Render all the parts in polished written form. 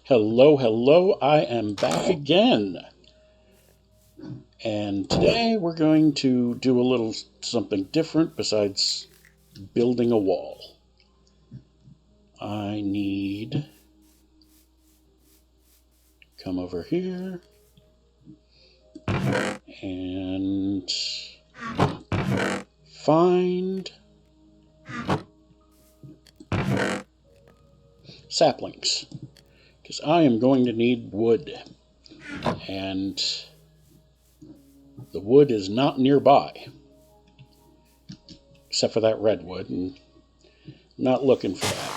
Hello, hello, I am back again. And today we're going to do a little something different besides building a wall. I need to come over here and find saplings, because I am going to need wood, and the wood is not nearby, except for that redwood, and I'm not looking for that.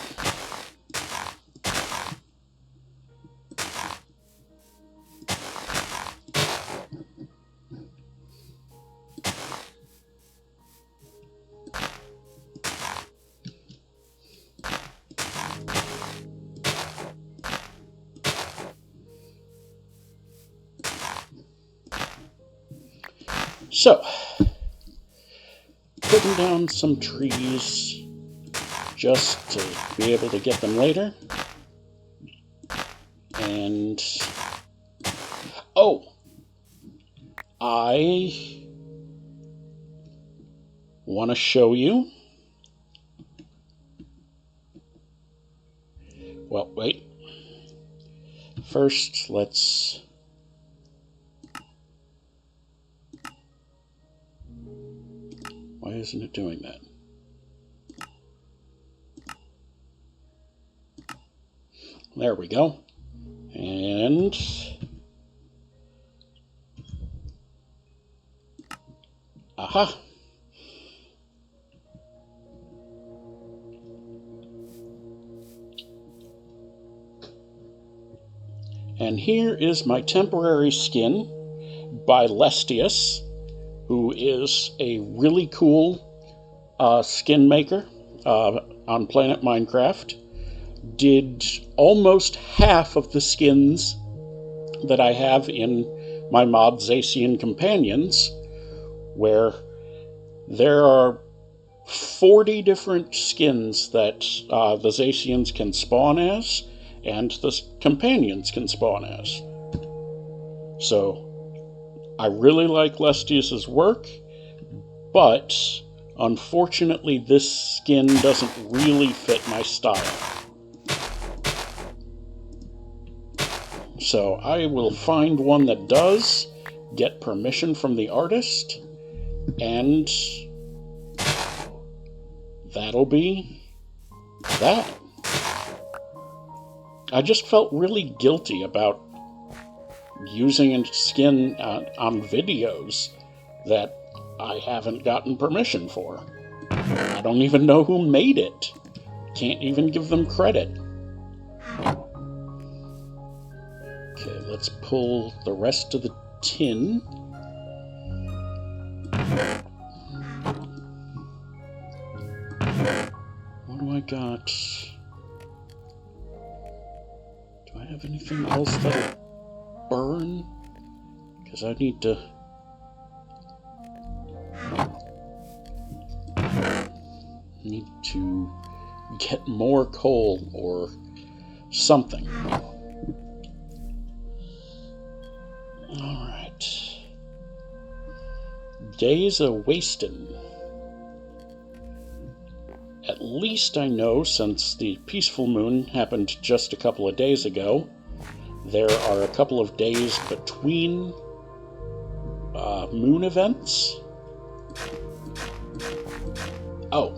So, putting down some trees just to be able to get them later. And, oh, I want to show you. Well, wait. First, let's... Why isn't it doing that? There we go. And... aha! And here is my temporary skin by Lestius, who is a really cool skin maker on Planet Minecraft. Did almost half of the skins that I have in my mod Zacian Companions, where there are 40 different skins that the Zacians can spawn as, and the Companions can spawn as. So, I really like Lestius's work, but unfortunately this skin doesn't really fit my style. So I will find one that does, get permission from the artist, and that'll be that. I just felt really guilty about using a skin on videos that I haven't gotten permission for. I don't even know who made it. Can't even give them credit. Okay, let's pull the rest of the tin. What do I got? Do I have anything else that'll burn? Because I need to get more coal or something. Alright. Days a wastin'. At least I know, since the peaceful moon happened just a couple of days ago, there are a couple of days between moon events. Oh,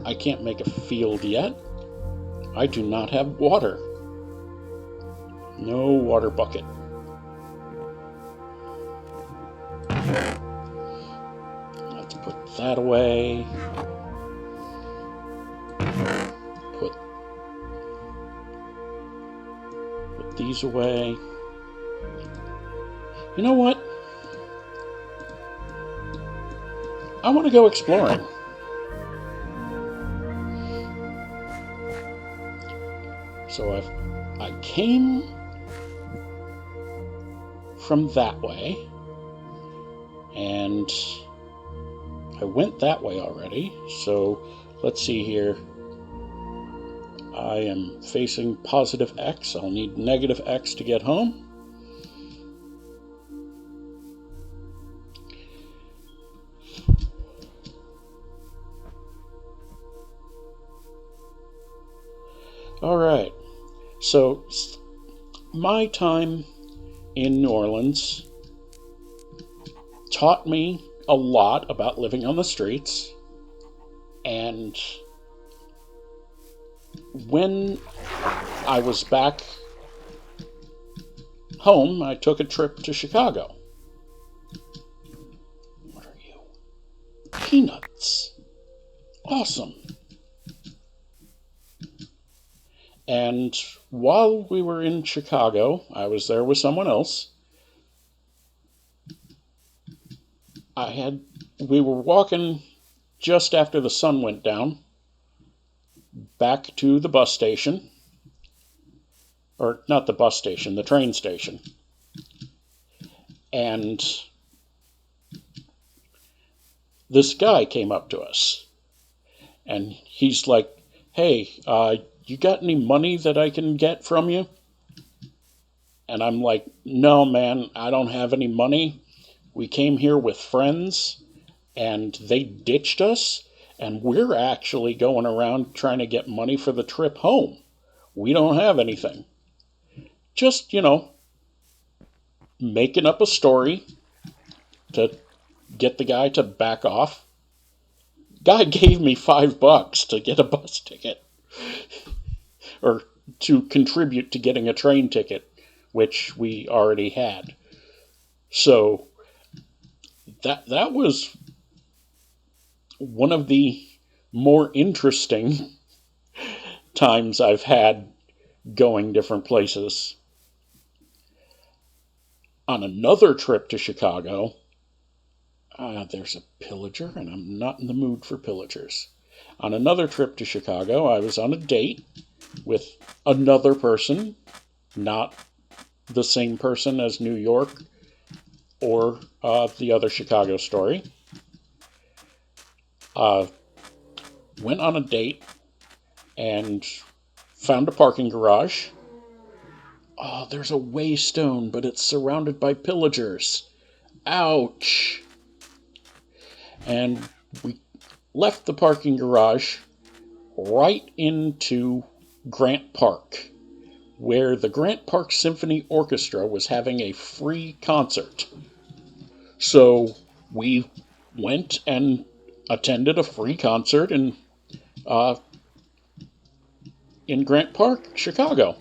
I can't make a field yet. I do not have water. No water bucket. Let's put that away. Put these away. You know what? I want to go exploring. So I came from that way, and I went that way already. So let's see here. I am facing positive X. I'll need negative X to get home. Alright, so my time in New Orleans taught me a lot about living on the streets, and when I was back home, I took a trip to Chicago. What are you? Peanuts. Awesome. And while we were in Chicago, I was there with someone else. We were walking just after the sun went down back to the bus station. Or not the bus station, the train station. And this guy came up to us. And he's like, "Hey, you got any money that I can get from you?" And I'm like, "No, man, I don't have any money. We came here with friends, and they ditched us, and we're actually going around trying to get money for the trip home. We don't have anything." Just, making up a story to get the guy to back off. Guy gave me $5 to get a bus ticket. Or to contribute to getting a train ticket, which we already had. So that was one of the more interesting times I've had going different places. On another trip to Chicago, there's a pillager, and I'm not in the mood for pillagers. On another trip to Chicago, I was on a date with another person, not the same person as New York or the other Chicago story. Went on a date and found a parking garage. Oh, there's a waystone, but it's surrounded by pillagers. Ouch! And we left the parking garage right into Grant Park, where the Grant Park Symphony Orchestra was having a free concert. So we went and attended a free concert in Grant Park, Chicago.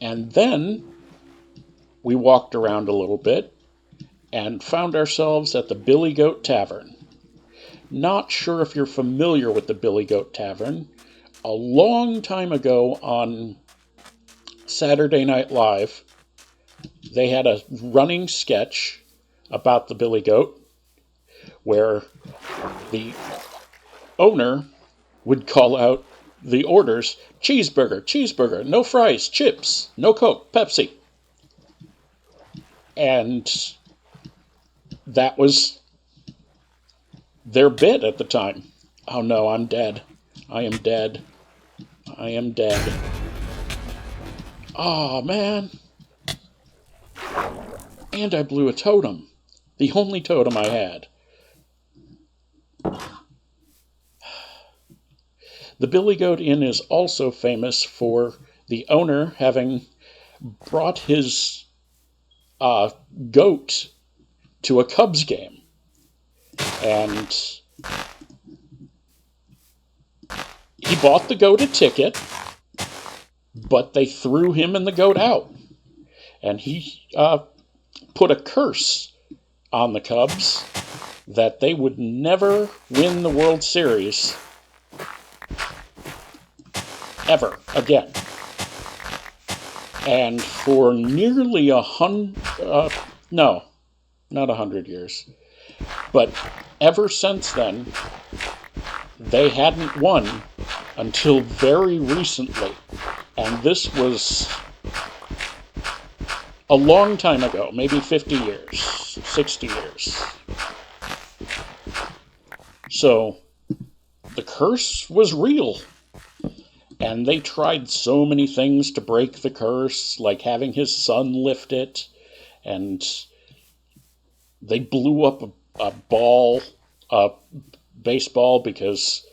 And then we walked around a little bit and found ourselves at the Billy Goat Tavern. Not sure if you're familiar with the Billy Goat Tavern. A long time ago on Saturday Night Live, they had a running sketch about the Billy Goat where the owner would call out the orders: cheeseburger, cheeseburger, no fries, chips, no Coke, Pepsi. And that was their bit at the time. Oh no, I'm dead. I am dead. I am dead. Oh man. And I blew a totem. The only totem I had. The Billy Goat Inn is also famous for the owner having brought his goat to a Cubs game. And he bought the goat a ticket, but they threw him and the goat out. And he put a curse on the Cubs that they would never win the World Series ever again. And for nearly 100, no, not 100 years, but ever since then, they hadn't won until very recently. And this was a long time ago, maybe 50 years, 60 years. So the curse was real. And they tried so many things to break the curse, like having his son lift it, and they blew up a ball, a baseball, because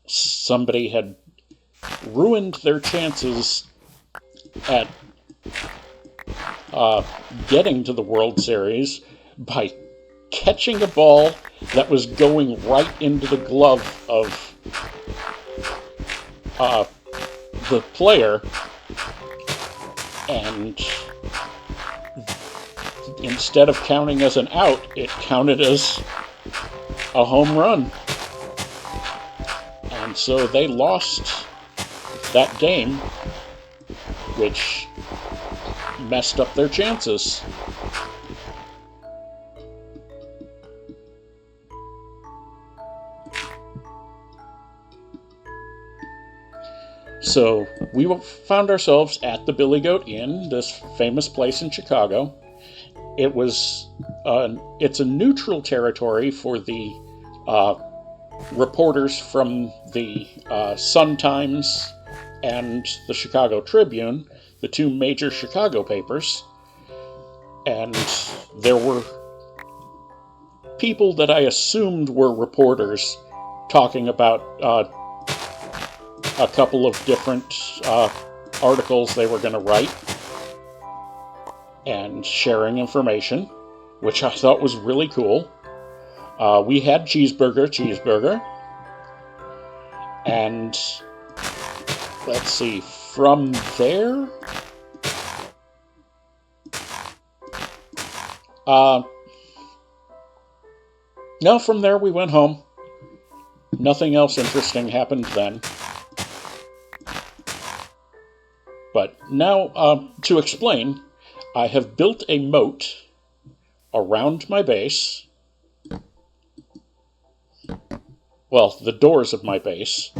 somebody had ruined their chances at getting to the World Series by catching a ball that was going right into the glove of the player, and instead of counting as an out, it counted as a home run. And so they lost that game, which messed up their chances. So we found ourselves at the Billy Goat Inn, this famous place in Chicago. It's a neutral territory for the reporters from the Sun-Times and the Chicago Tribune, the two major Chicago papers. And there were people that I assumed were reporters talking about a couple of different articles they were going to write and sharing information, which I thought was really cool. We had cheeseburger, and let's see, from there, no, from there we went home. Nothing else interesting happened then. But now, to explain, I have built a moat around my base. Well, the doors of my base.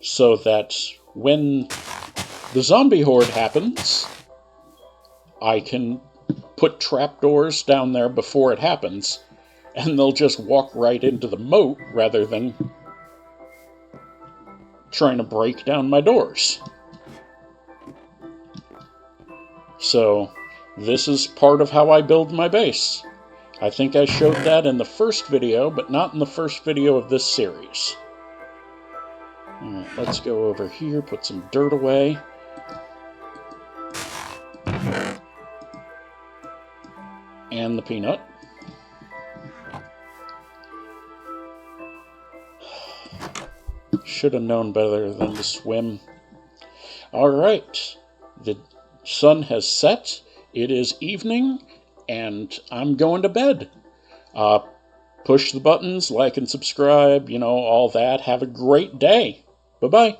So that when the zombie horde happens, I can put trapdoors down there before it happens, and they'll just walk right into the moat rather than trying to break down my doors. So this is part of how I build my base. I think I showed that in the first video, but not in the first video of this series. Alright, let's go over here, put some dirt away. And the peanut. Should have known better than to swim. Alright, the sun has set, it is evening, and I'm going to bed. Push the buttons, like and subscribe, all that. Have a great day. Bye-bye.